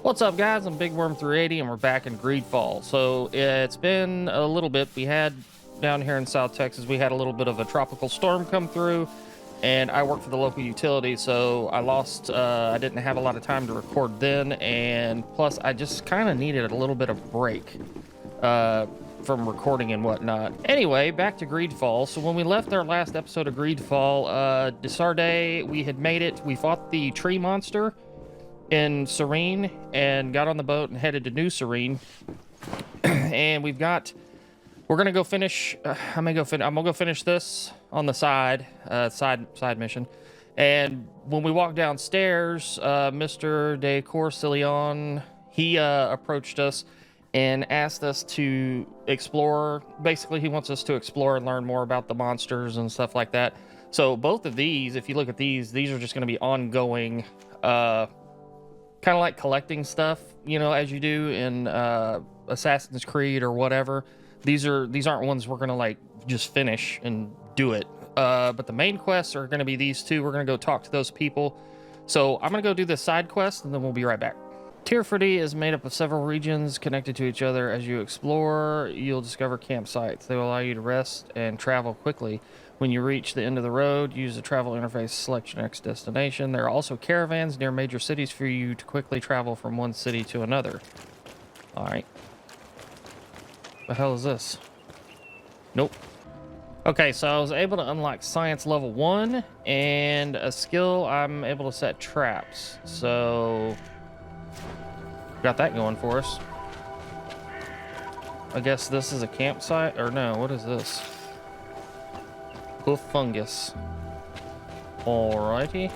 What's up, guys? I'm Big Worm 380 and we're back in Greedfall. So it's been a little bit. We had down here in South Texas, we had a little bit of a tropical storm come through, and I work for the local utility, so I lost, I didn't have a lot of time to record then, and plus I just kind of needed a little bit of break from recording and whatnot. Anyway, back to Greedfall. So when we left our last episode of Greedfall, Desarde, we had made it. We fought the tree monster in Serene and got on the boat and headed to New Serene. And we're gonna go finish. I'm gonna go finish this on the side mission. And when we walked downstairs, Mr. de Corsillon, he approached us and asked us to explore. Basically, he wants us to explore and learn more about the monsters and stuff like that. So both of these, if you look at these are just going to be ongoing, kind of like collecting stuff, you know, as you do in Assassin's Creed or whatever. These aren't ones we're gonna like just finish and do it. But the main quests are gonna be these two. We're gonna go talk to those people. So I'm gonna go do this side quest and then we'll be right back. Tier 40 is made up of several regions connected to each other. As you explore, you'll discover campsites. They will allow you to rest and travel quickly. When you reach the end of the road, use the travel interface to select your next destination. There are also caravans near major cities for you to quickly travel from one city to another. Alright. The hell is this? Nope. Okay, so I was able to unlock science level 1 and a skill. I'm able to set traps. So got that going for us. I guess this is a campsite, or no, what is this? Hoof fungus. Alrighty.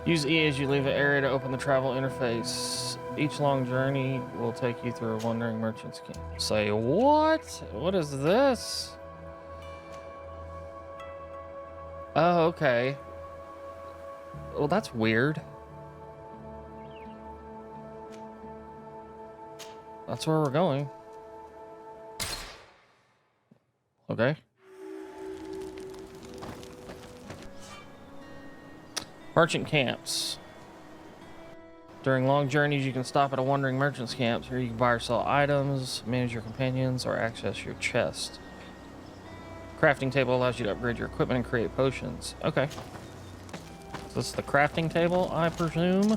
Use E as you leave an area to open the travel interface. Each long journey will take you through a wandering merchant's camp. Say what? What is this? Oh, okay. Well, that's weird. That's where we're going. Okay. Merchant camps. During long journeys, you can stop at a wandering merchant's camp. Here you can buy or sell items, manage your companions, or access your chest. Crafting table allows you to upgrade your equipment and create potions. Okay. So this is the crafting table, I presume.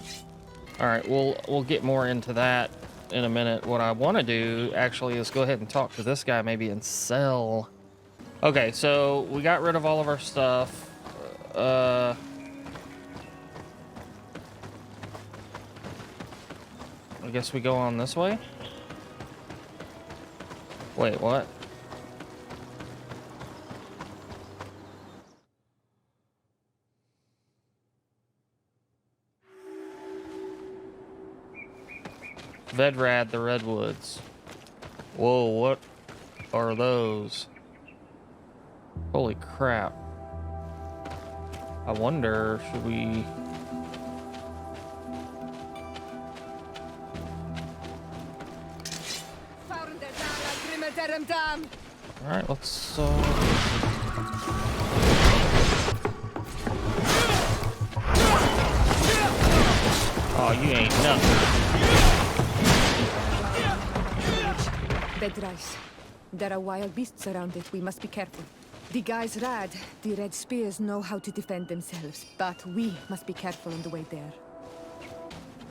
All right, we'll get more into that in a minute. What I want to do actually is go ahead and talk to this guy maybe and sell. Okay, so we got rid of all of our stuff. I guess we go on this way. Wait, what? Vedrad, the Redwoods. Whoa, what are those? Holy crap. I wonder, should we... Alright, let's Oh, you ain't nothing. Bedrice. There are wild beasts around it. We must be careful. The guys Rad, the Red Spears, know how to defend themselves, but we must be careful on the way there.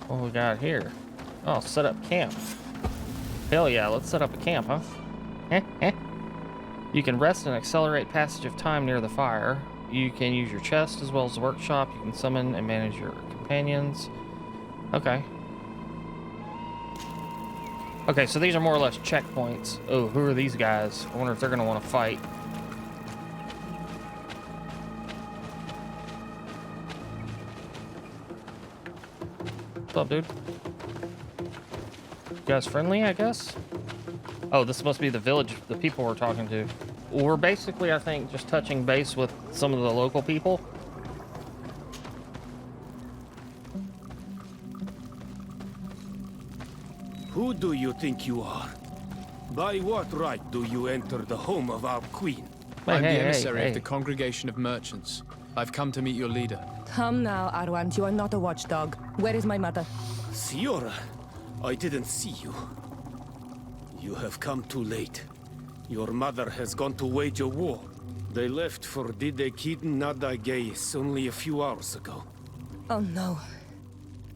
What we got here? Oh, set up camp. Hell yeah, let's set up a camp, huh? You can rest and accelerate passage of time near the fire. You can use your chest as well as the workshop. You can summon and manage your companions. Okay. Okay, so these are more or less checkpoints. Oh, who are these guys? I wonder if they're going to want to fight. What's up, dude? You guys friendly, I guess? Oh, this must be the village, the people we're talking to. We're basically, I think, just touching base with some of the local people. Who do you think you are? By what right do you enter the home of our queen? I'm the emissary of the Congregation of Merchants. I've come to meet your leader. Come now, Arwand. You are not a watchdog. Where is my mother? Siora, I didn't see you. You have come too late. Your mother has gone to wage a war. They left for Didekid Nadagais only a few hours ago. Oh no.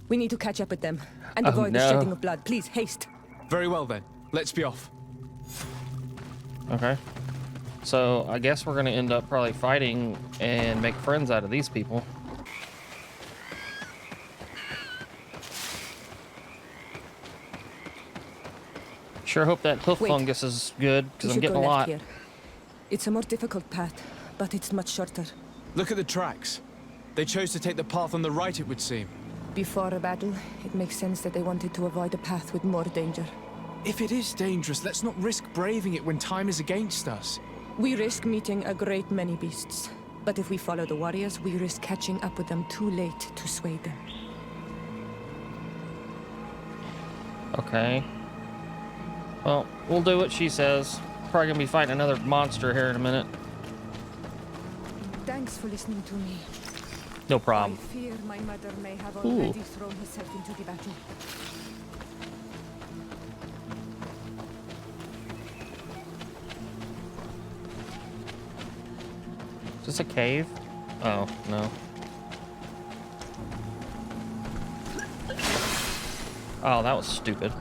We need to catch up with them and Oh, avoid the no. shedding of blood. Please, haste. Very well then. Let's be off. Okay. So I guess we're gonna end up probably fighting and make friends out of these people. Sure hope that hoof Wait. fungus is good, We because I'm should getting go a left lot. here. It's a more difficult path, but it's much shorter. Look at the tracks. They chose to take the path on the right, it would seem. Before a battle, it makes sense that they wanted to avoid a path with more danger. If it is dangerous, let's not risk braving it when time is against us. We risk meeting a great many beasts. But if we follow the warriors, we risk catching up with them too late to sway them. Okay. Well, we'll do what she says. Probably gonna be fighting another monster here in a minute. Thanks for listening to me. No I problem. fear my mother may have Ooh. already thrown herself into the battle. Is this a cave? Oh, no. Oh, that was stupid.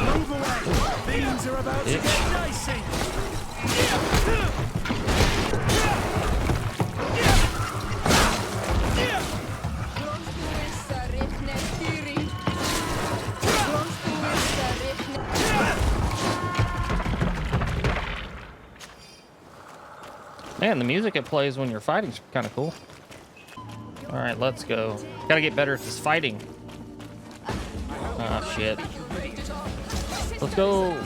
Move away! Things are about to get dicey! Man, the music it plays when you're fighting is kind of cool. All right, let's go. Gotta get better at this fighting. Ah, shit. Let's go.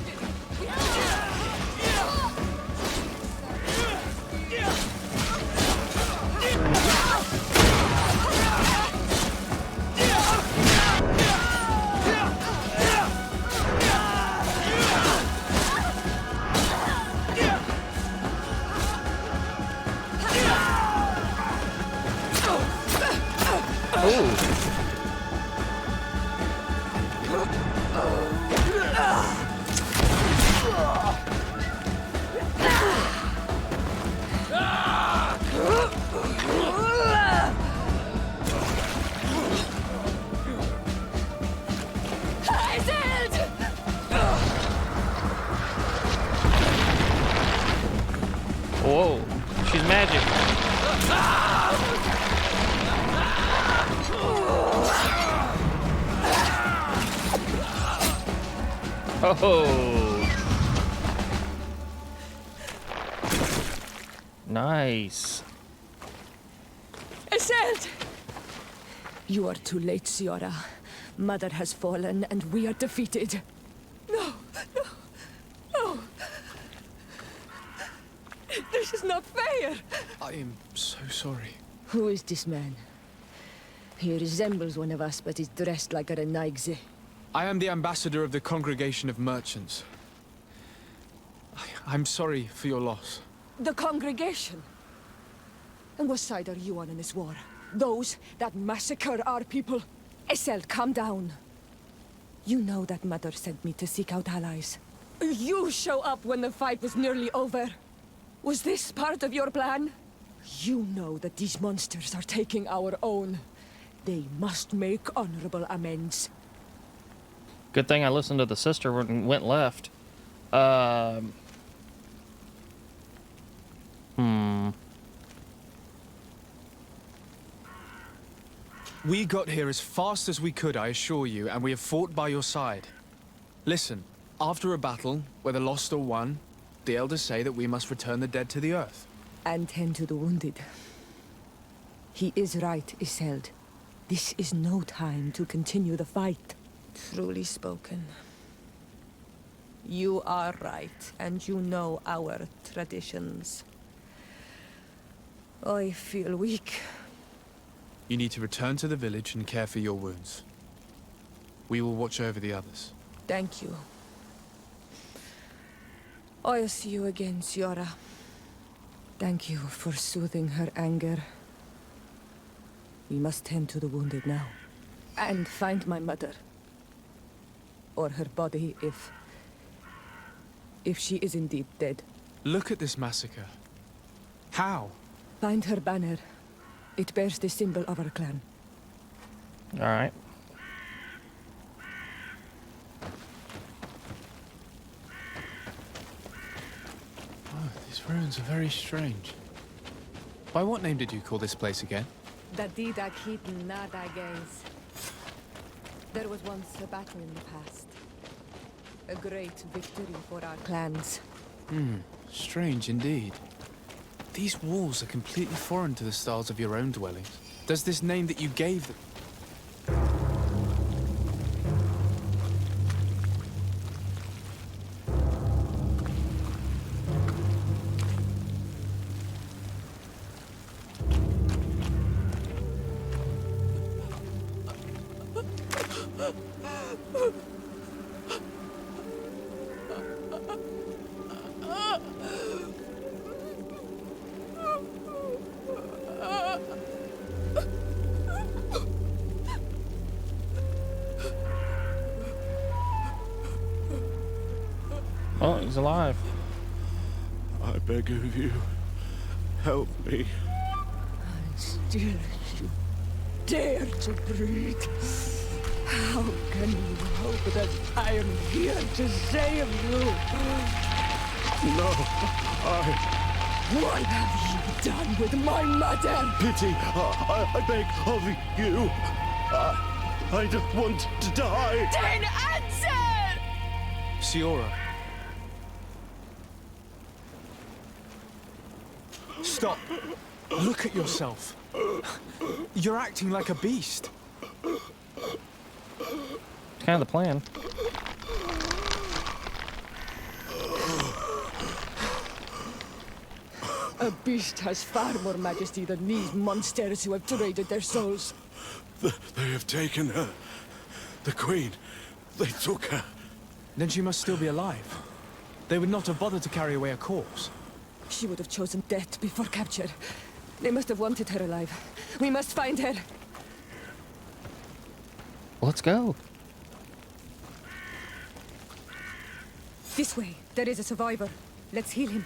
Ooh. Whoa, she's magic. Oh, nice. Iselt! You are too late, Siora. Mother has fallen, and we are defeated. No, no, no. This is not fair. I am so sorry. Who is this man? He resembles one of us, but is dressed like a Renaigze. I am the ambassador of the Congregation of Merchants. I'm sorry for your loss. The congregation? And what side are you on in this war? Those that massacre our people? Iselt, calm down. You know that Mother sent me to seek out allies. You show up when the fight was nearly over. Was this part of your plan? You know that these monsters are taking our own. They must make honorable amends. Good thing I listened to the sister when it went left. We got here as fast as we could, I assure you, and we have fought by your side. Listen, after a battle, whether lost or won, the elders say that we must return the dead to the earth. And tend to the wounded. He is right, Iselt. This is no time to continue the fight. Truly spoken. You are right, and you know our traditions. I feel weak. You need to return to the village and care for your wounds. We will watch over the others. Thank you. I'll see you again, Ciara. Thank you for soothing her anger. We must tend to the wounded now. And find my mother. Or her body, if she is indeed dead. Look at this massacre. How? Find her banner. It bears the symbol of our clan. All right. Oh, these ruins are very strange. By what name did you call this place again? Dadida Keaton Nada Gaze. There was once a battle in the past. A great victory for our clans. Strange indeed. These walls are completely foreign to the styles of your own dwellings. Does this name that you gave them... Oh, he's alive. I beg of you, help me. Still, you dare to breathe. How can you hope that I am here to save you? No, What have you done with my mother? pity, I beg of you. I don't want to die. Then answer! Ciara. Stop. Look at yourself. You're acting like a beast. It's kind of the plan. A beast has far more majesty than these monsters who have traded their souls. They have taken her. The Queen. They took her. Then she must still be alive. They would not have bothered to carry away a corpse. She would have chosen death before capture. They must have wanted her alive. We must find her. Let's go. This way. There is a survivor. Let's heal him.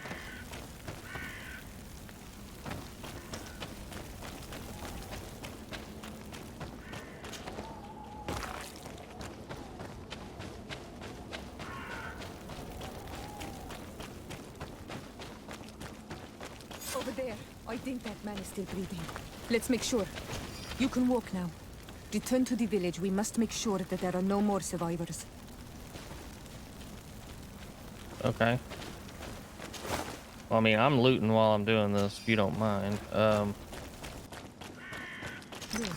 Over there. I think that man is still breathing. Let's make sure. You can walk now. Return to the village. We must make sure that there are no more survivors. Okay. Well, I mean, I'm looting while I'm doing this, if you don't mind. Look.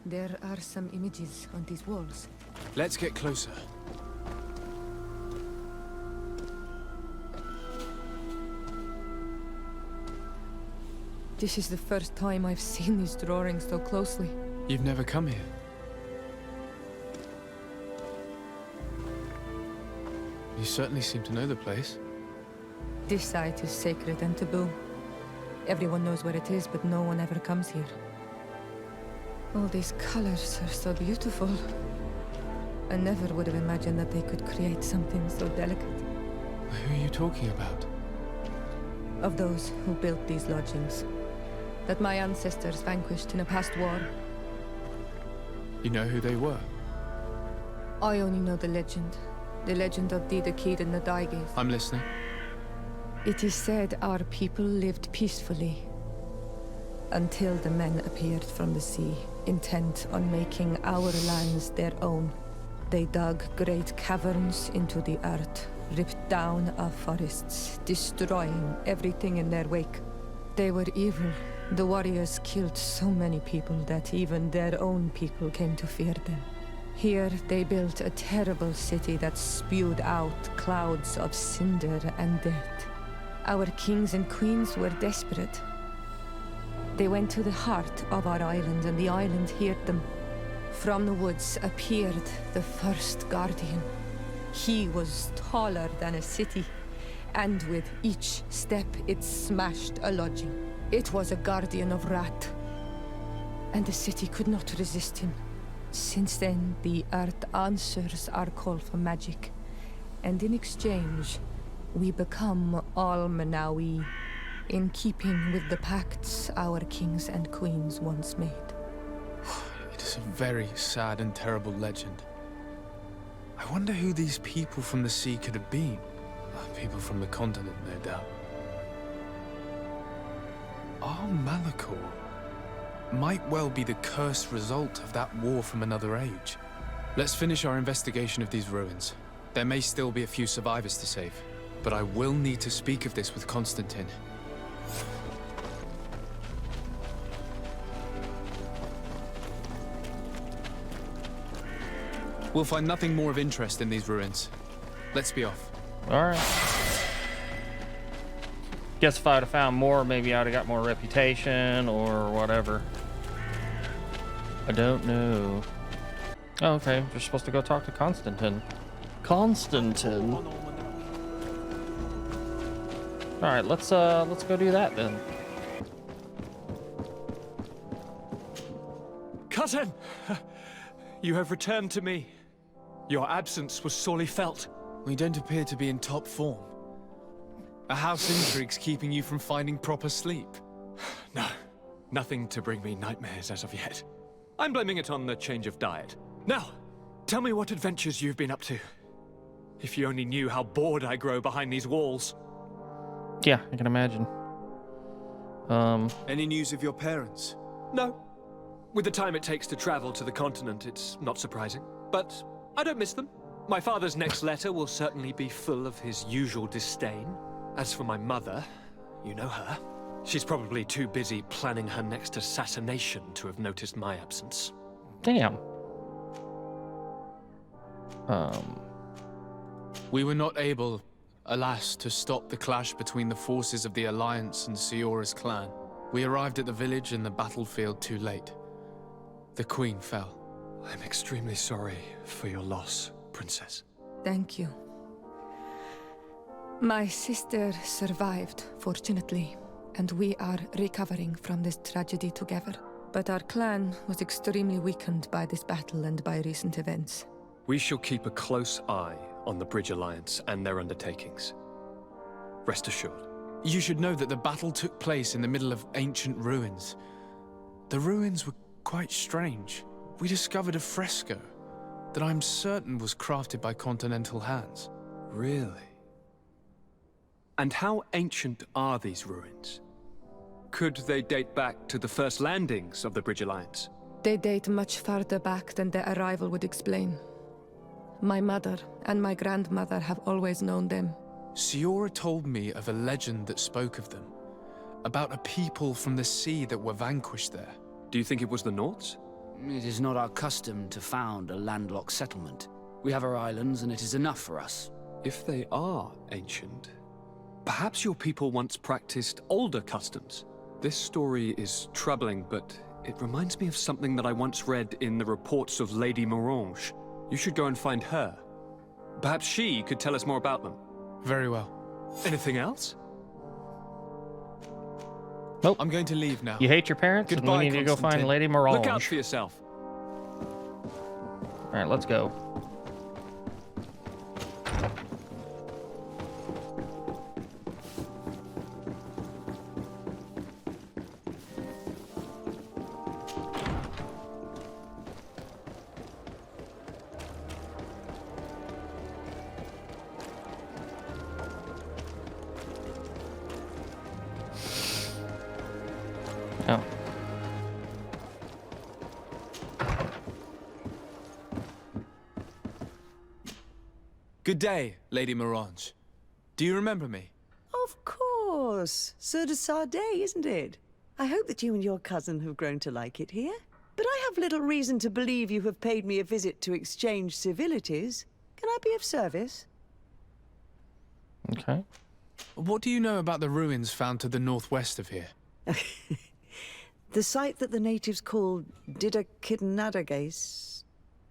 There are some images on these walls. Let's get closer. This is the first time I've seen these drawings so closely. You've never come here. You certainly seem to know the place. This site is sacred and taboo. Everyone knows where it is, but no one ever comes here. All these colors are so beautiful. I never would have imagined that they could create something so delicate. Who are you talking about? Of those who built these lodgings. That my ancestors vanquished in a past war. You know who they were? I only know the legend. The legend of Didakid and the Daiges. I'm listening. It is said our people lived peacefully. Until the men appeared from the sea, intent on making our lands their own. They dug great caverns into the earth, ripped down our forests, destroying everything in their wake. They were evil. The warriors killed so many people that even their own people came to fear them. Here they built a terrible city that spewed out clouds of cinder and death. Our kings and queens were desperate. They went to the heart of our island, and the island heard them. From the woods appeared the first guardian. He was taller than a city, and with each step it smashed a lodging. It was a guardian of Rat, and the city could not resist him. Since then, the earth answers our call for magic, and in exchange, we become all Manawi, in keeping with the pacts our kings and queens once made. It is a very sad and terrible legend. I wonder who these people from the sea could have been. People from the continent, no doubt. Our Malachor might well be the cursed result of that war from another age. Let's finish our investigation of these ruins. There may still be a few survivors to save, but I will need to speak of this with Constantine. We'll find nothing more of interest in these ruins. Let's be off. All right. Guess if I'd have found more, maybe I'd have got more reputation or whatever. I don't know. Oh, okay, we're supposed to go talk to Constantine. Constantine. All right, let's go do that then. Cousin, you have returned to me. Your absence was sorely felt. We don't appear to be in top form. Are house intrigues keeping you from finding proper sleep? No, nothing to bring me nightmares as of yet. I'm blaming it on the change of diet. Now, tell me what adventures you've been up to. If you only knew how bored I grow behind these walls. Yeah, I can imagine. Any news of your parents? No. With the time it takes to travel to the continent, it's not surprising. But I don't miss them. My father's next letter will certainly be full of his usual disdain. As for my mother, you know her. She's probably too busy planning her next assassination to have noticed my absence. Damn. We were not able, alas, to stop the clash between the forces of the Alliance and Siora's clan. We arrived at the village and the battlefield too late. The Queen fell. I'm extremely sorry for your loss, Princess. Thank you. My sister survived, fortunately, and we are recovering from this tragedy together. But our clan was extremely weakened by this battle and by recent events. We shall keep a close eye on the Bridge Alliance and their undertakings. Rest assured. You should know that the battle took place in the middle of ancient ruins. The ruins were quite strange. We discovered a fresco that I'm certain was crafted by continental hands. Really? And how ancient are these ruins? Could they date back to the first landings of the Bridge Alliance? They date much farther back than their arrival would explain. My mother and my grandmother have always known them. Siora told me of a legend that spoke of them, about a people from the sea that were vanquished there. Do you think it was the Nords? It is not our custom to found a landlocked settlement. We have our islands, and it is enough for us. If they are ancient, perhaps your people once practiced older customs. This story is troubling, but it reminds me of something that I once read in the reports of Lady Morange. You should go and find her. Perhaps she could tell us more about them. Very well. Anything else? Nope. I'm going to leave now. You hate your parents? Goodbye, and we need to go find Constantine. Lady Morange. Look out for yourself. All right, let's go. Oh. Good day, Lady Morange. Do you remember me? Of course. Sur de Sade, isn't it? I hope that you and your cousin have grown to like it here. But I have little reason to believe you have paid me a visit to exchange civilities. Can I be of service? Okay. What do you know about the ruins found to the northwest of here? The site that the natives call Didakidnadagais.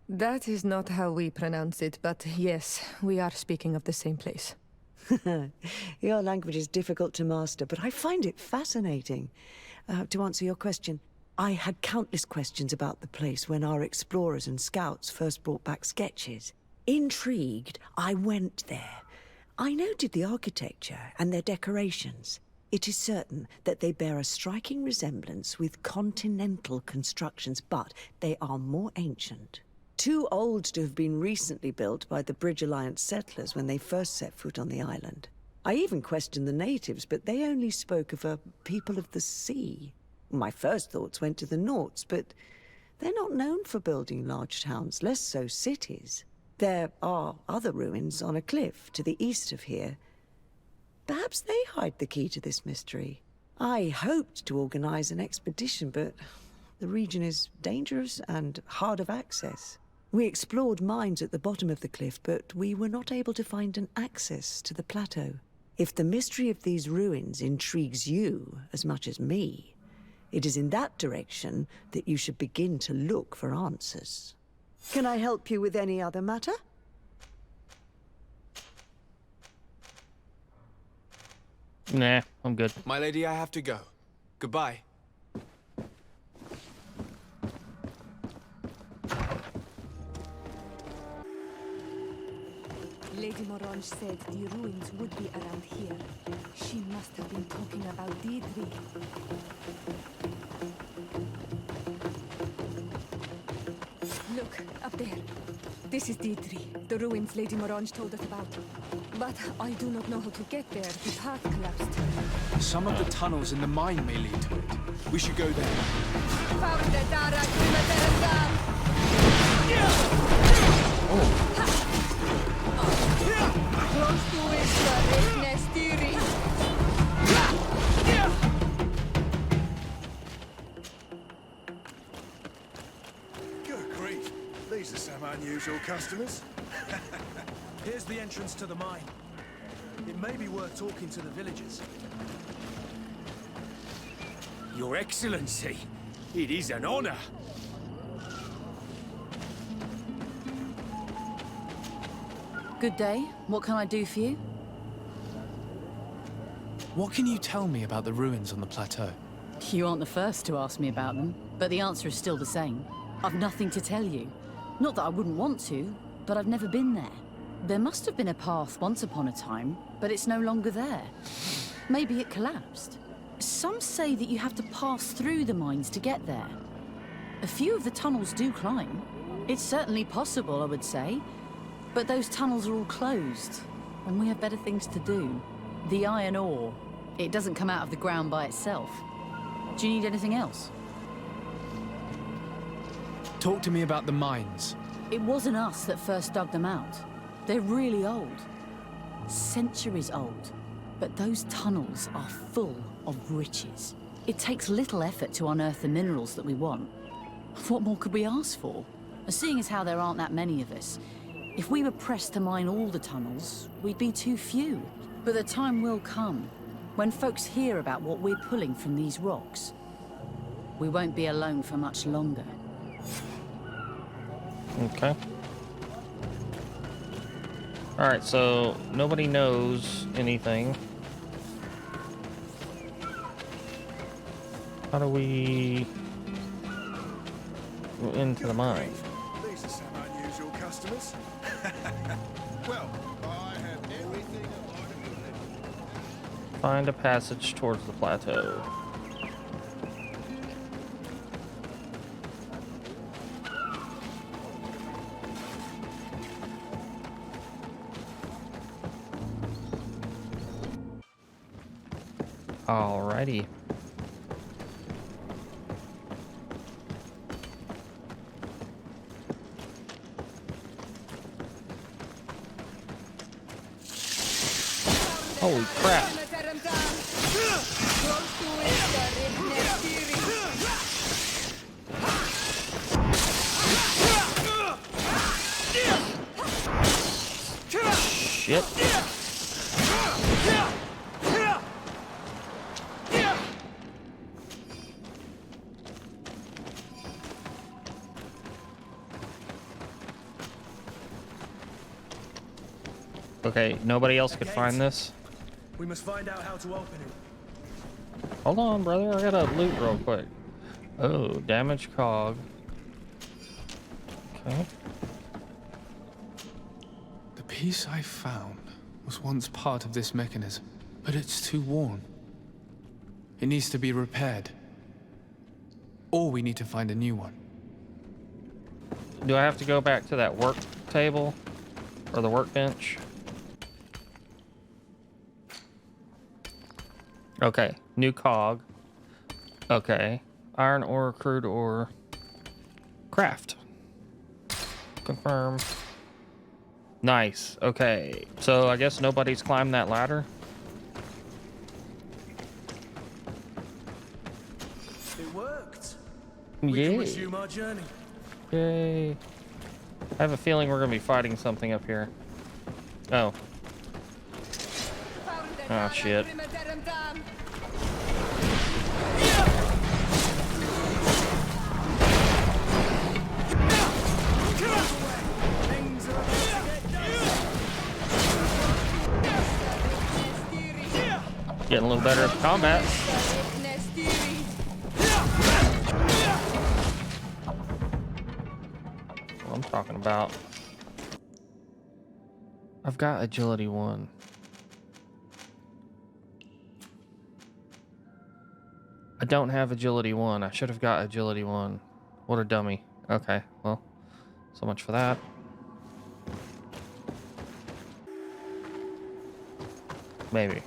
That is not how we pronounce it, but yes, we are speaking of the same place. Your language is difficult to master, but I find it fascinating. To answer your question, I had countless questions about the place when our explorers and scouts first brought back sketches. Intrigued, I went there. I noted the architecture and their decorations. It is certain that they bear a striking resemblance with continental constructions, but they are more ancient. Too old to have been recently built by the Bridge Alliance settlers when they first set foot on the island. I even questioned the natives, but they only spoke of a people of the sea. My first thoughts went to the Nauts, but they're not known for building large towns, less so cities. There are other ruins on a cliff to the east of here. Perhaps they hide the key to this mystery. I hoped to organize an expedition, but the region is dangerous and hard of access. We explored mines at the bottom of the cliff, but we were not able to find an access to the plateau. If the mystery of these ruins intrigues you as much as me, it is in that direction that you should begin to look for answers. Can I help you with any other matter? Nah, I'm good. My lady, I have to go. Goodbye. Lady Morange said the ruins would be around here. She must have been talking about Deirdre. Look, up there. This is Deirdre, the ruins Lady Morange told us about. But I do not know how to get there. The path collapsed. Some of the tunnels in the mine may lead to it. We should go there. Found the Dara Close to it, Nestiri. Good grief. These are some unusual customers. Here's the entrance to the mine. It may be worth talking to the villagers. Your Excellency, it is an honor. Good day. What can I do for you? What can you tell me about the ruins on the plateau? You aren't the first to ask me about them, but the answer is still the same. I've nothing to tell you. Not that I wouldn't want to, but I've never been there. There must have been a path once upon a time, but it's no longer there. Maybe it collapsed. Some say that you have to pass through the mines to get there. A few of the tunnels do climb. It's certainly possible, I would say. But those tunnels are all closed, and we have better things to do. The iron ore, it doesn't come out of the ground by itself. Do you need anything else? Talk to me about the mines. It wasn't us that first dug them out. They're really old. Centuries old. But those tunnels are full of riches. It takes little effort to unearth the minerals that we want. What more could we ask for? Seeing as how there aren't that many of us, if we were pressed to mine all the tunnels, we'd be too few. But the time will come when folks hear about what we're pulling from these rocks. We won't be alone for much longer. Okay. Alright, so nobody knows anything. How do we go into the mine? These are some unusual customers. Well, I have everything I wanted. Find a passage towards the plateau. Alrighty. Holy crap. Shit. Okay, nobody else could find this. We must find out how to open it. Hold on, brother. I gotta loot real quick. Oh, damaged cog. Okay. The piece I found was once part of this mechanism, but it's too worn. It needs to be repaired. Or we need to find a new one. Do I have to go back to that work table? Or the workbench? Okay, new cog. Okay, iron ore, crude ore. Craft. Confirm. Nice, okay. So I guess nobody's climbed that ladder? It worked. We can resume our journey. Yay. I have a feeling we're gonna be fighting something up here. Oh. Oh, shit. Getting a little better at the combat. What I'm talking about. I've got agility 1. I don't have agility 1. I should have got agility 1. What a dummy. Okay, well, so much for that. Maybe.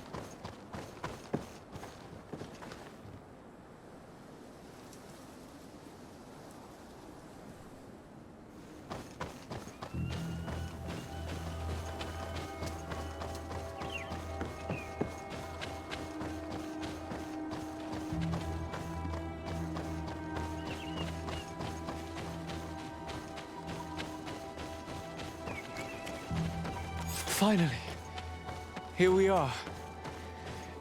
Finally, here we are.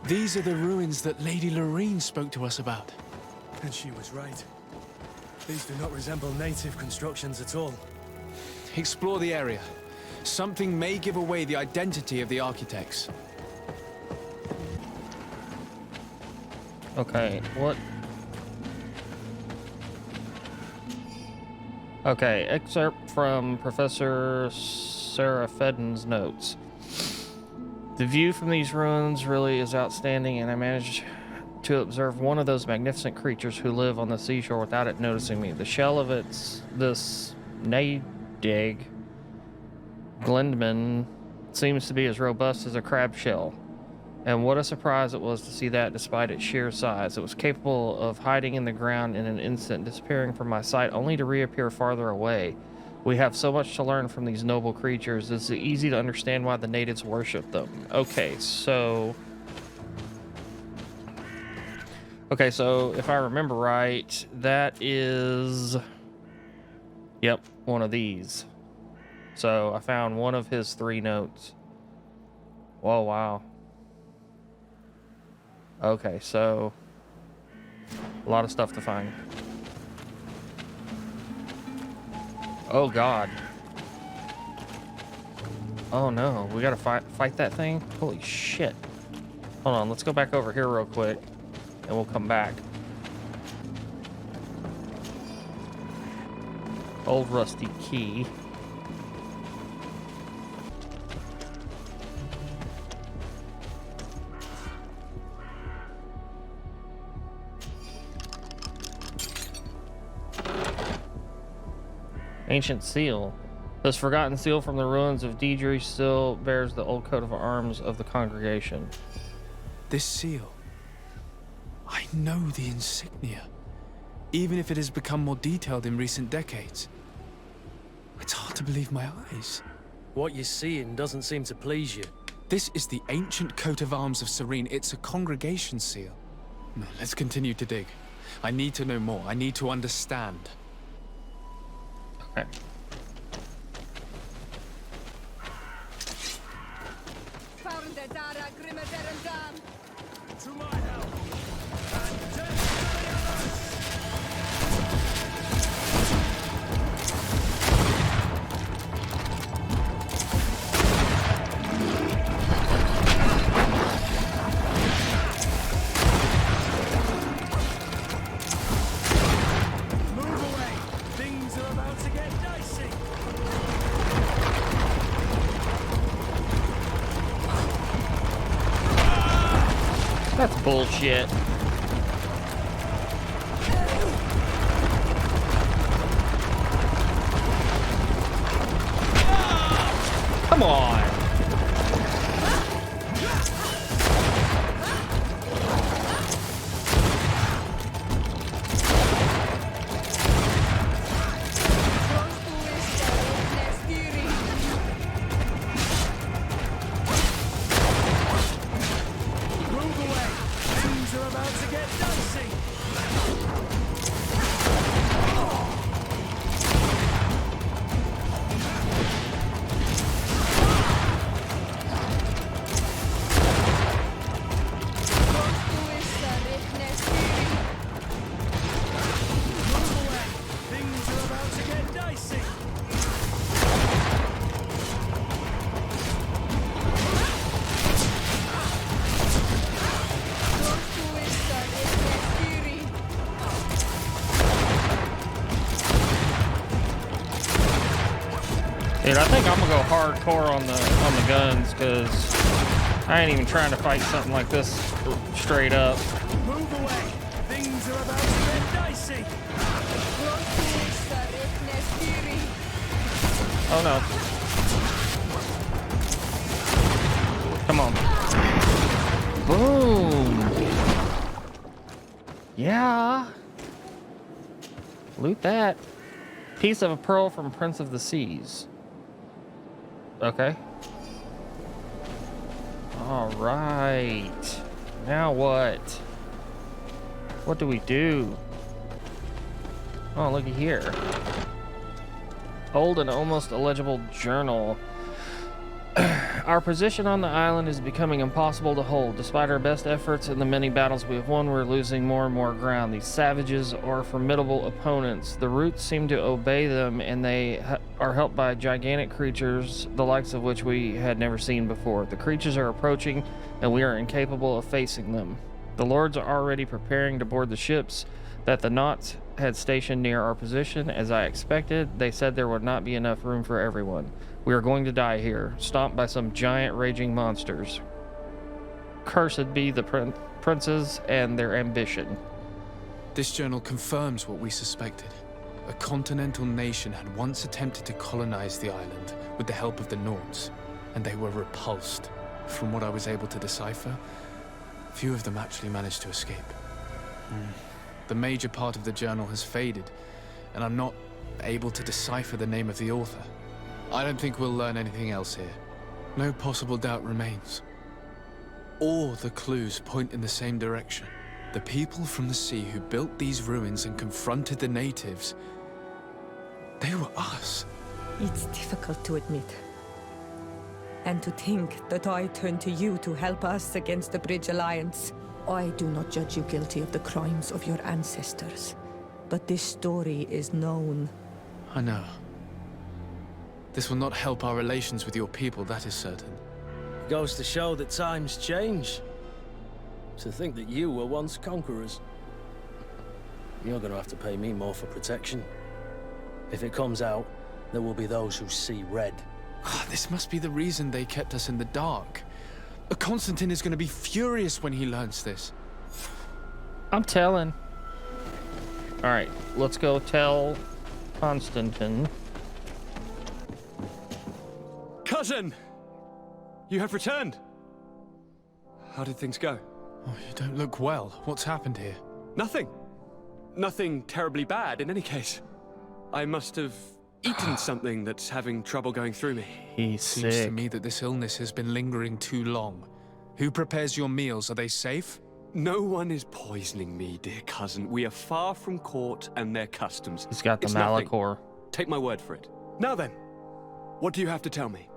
These are the ruins that Lady Lorene spoke to us about. And she was right. These do not resemble native constructions at all. Explore the area. Something may give away the identity of the architects. Okay, what? Okay, excerpt from Professor Sarah Fedden's notes. The view from these ruins really is outstanding, and I managed to observe one of those magnificent creatures who live on the seashore without it noticing me. The shell of this Nadig Glendman seems to be as robust as a crab shell. And what a surprise it was to see that despite its sheer size. It was capable of hiding in the ground in an instant, disappearing from my sight only to reappear farther away. We have so much to learn from these noble creatures. It's easy to understand why the natives worship them. Okay, so if I remember right, that is, yep, one of these. So I found one of his 3 notes. Whoa, wow. Okay, so a lot of stuff to find. Oh God. Oh no, we gotta fight that thing? Holy shit. Hold on, let's go back over here real quick and we'll come back. Old rusty key. Ancient seal. This forgotten seal from the ruins of Deidre still bears the old coat of arms of the congregation. This seal. I know the insignia, even if it has become more detailed in recent decades. It's hard to believe my eyes. What you're seeing doesn't seem to please you. This is the ancient coat of arms of Serene. It's a congregation seal. No, let's continue to dig. I need to know more. I need to understand. Okay. To my help. That's bullshit. Come on. Dude, I think I'm gonna go hardcore on the guns, because I ain't even trying to fight something like this straight up. Move away! Things are about to get dicey! Oh no. Come on. Boom! Yeah! Loot that. Piece of a pearl from Prince of the Seas. Okay. All right. Now what? What do we do? Oh, looky here. Old and almost illegible journal. Our position on the island is becoming impossible to hold. Despite our best efforts and the many battles we have won, we're losing more and more ground. These savages are formidable opponents. The roots seem to obey them, and they are helped by gigantic creatures, the likes of which we had never seen before. The creatures are approaching, and we are incapable of facing them. The lords are already preparing to board the ships that the Knots had stationed near our position. As I expected, they said there would not be enough room for everyone. We are going to die here, stomped by some giant raging monsters. Cursed be the princes and their ambition. This journal confirms what we suspected. A continental nation had once attempted to colonize the island with the help of the Nords, and they were repulsed. From what I was able to decipher, few of them actually managed to escape. The major part of the journal has faded, and I'm not able to decipher the name of the author. I don't think we'll learn anything else here. No possible doubt remains. All the clues point in the same direction. The people from the sea who built these ruins and confronted the natives, they were us. It's difficult to admit. And to think that I turned to you to help us against the Bridge Alliance. I do not judge you guilty of the crimes of your ancestors. But this story is known. I know. This will not help our relations with your people, that is certain. It goes to show that times change. To think that you were once conquerors. You're gonna have to pay me more for protection. If it comes out, there will be those who see red. This must be the reason they kept us in the dark. Constantine is gonna be furious when he learns this. I'm telling. All right, let's go tell Constantine. Cousin! You have returned. How did things go? Oh, you don't look well. What's happened here? Nothing. Nothing terribly bad in any case. I must have eaten something that's having trouble going through me. He's Seems sick. to me that this illness has been lingering too long. Who prepares your meals? Are they safe? No one is poisoning me, dear cousin. We are far from court and their customs. He's got the It's nothing. Malachor. Take my word for it. Now then, what do you have to tell me?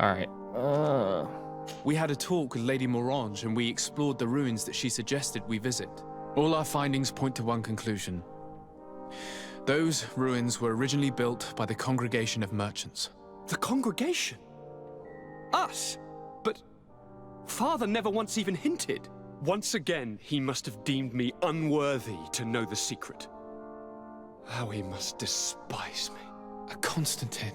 All right. We had a talk with Lady Morange and we explored the ruins that she suggested we visit. All our findings point to one conclusion. Those ruins were originally built by the Congregation of Merchants. The congregation? Us? But Father never once even hinted. Once again, he must have deemed me unworthy to know the secret. How he must despise me. Constantine.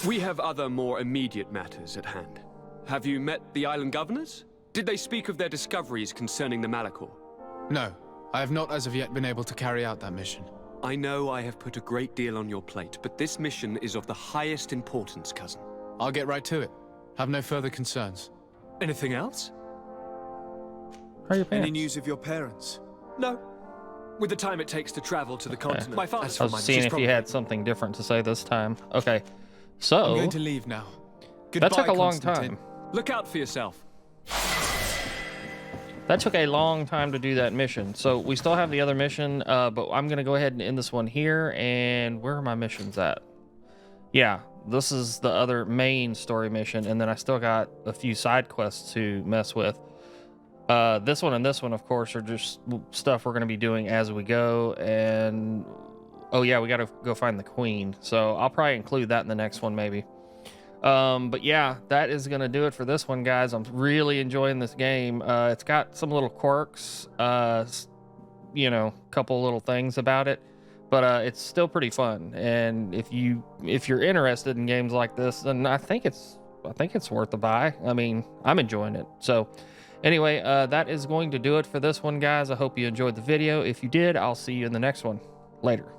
We have other more immediate matters at hand. Have you met the island governors? Did they speak of their discoveries concerning the Malachor? No, I have not as of yet been able to carry out that mission. I know I have put a great deal on your plate, but this mission is of the highest importance, cousin. I'll get right to it. Have no further concerns. Anything else? How are your Any pants? news of your parents? No. With the time it takes to travel to the continent, my father... I was seeing if you had something different to say this time. Okay, so... I'm going to leave now. Goodbye, that took a long Constantine. time. Look out for yourself. That took a long time to do that mission. So we still have the other mission, but I'm going to go ahead and end this one here. And where are my missions at? Yeah, this is the other main story mission. And then I still got a few side quests to mess with. This one and this one, of course, are just stuff we're going to be doing as we go. And, oh yeah, we got to go find the queen. So I'll probably include that in the next one, maybe. But yeah, that is going to do it for this one, guys. I'm really enjoying this game. It's got some little quirks, you know, a couple little things about it, but it's still pretty fun. And if you're interested in games like this, then I think it's worth a buy. I mean, I'm enjoying it. So anyway, that is going to do it for this one, guys. I hope you enjoyed the video. If you did, I'll see you in the next one. Later.